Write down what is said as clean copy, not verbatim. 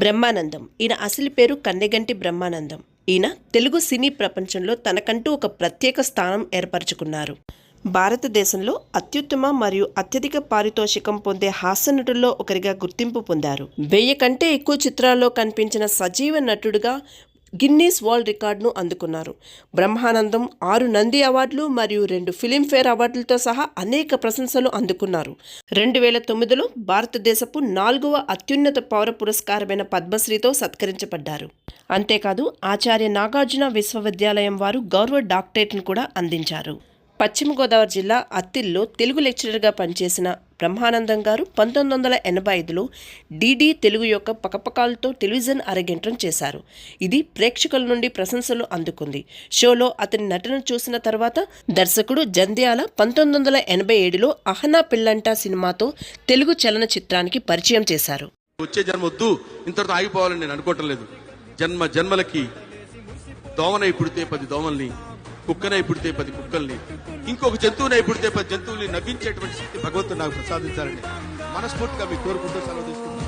బ్రహ్మానందం. ఈయన అసలు పేరు కన్నెగంటి బ్రహ్మానందం. ఈయన తెలుగు సినీ ప్రపంచంలో తనకంటూ ఒక ప్రత్యేక స్థానం ఏర్పరచుకున్నారు. భారతదేశంలో అత్యుత్తమ మరియు అత్యధిక పారితోషికం పొందే హాస్య నటుల్లో ఒకరిగా గుర్తింపు పొందారు. 1000 కంటే ఎక్కువ చిత్రాల్లో కనిపించిన సజీవ నటుడుగా గిన్నీస్ వరల్డ్ రికార్డును అందుకున్నారు. బ్రహ్మానందం 6 నంది అవార్డులు మరియు 2 ఫిలింఫేర్ అవార్డులతో సహా అనేక ప్రశంసలు అందుకున్నారు. 2009లో భారతదేశపు 4వ అత్యున్నత పౌర పురస్కారమైన పద్మశ్రీతో సత్కరించబడ్డారు. అంతేకాదు ఆచార్య నాగార్జున విశ్వవిద్యాలయం వారు గౌరవ డాక్టరేట్ను కూడా అందించారు. పశ్చిమ గోదావరి జిల్లా అత్తిల్లో తెలుగు లెక్చరర్గా పనిచేసిన బ్రహ్మానందం గారు 1985లో డిడి తెలుగు యొక్క పకపకాలతో టెలివిజన్ అరంగేట్రం చేశారు. ఇది ప్రేక్షకుల నుండి ప్రశంసలు అందుకుంది. షోలో అతని నటన చూసిన తర్వాత దర్శకుడు జంధ్యాల 1987లో అహనా పిల్లంట సినిమాతో తెలుగు చలనచిత్రానికి పరిచయం చేశారు. వచ్చే జన్మ వద్దు, ఇంతటితో ఆగిపోవాలని నేను అనుకోవటం లేదు. జన్మ జన్మలకి దోమనై పుడితే 10 దోమల్ని, కుక్కనై పుడితే 10 కుక్కల్ని, ఇంకొక జంతువునై పుడితే 10 జంతువుల్ని నవ్వించేటువంటి శక్తి భగవంతుడు నాకు ప్రసాదించాలని మనస్ఫూర్తిగా మీకు కోరుకుంటూ సెలవు తీసుకుంటాను.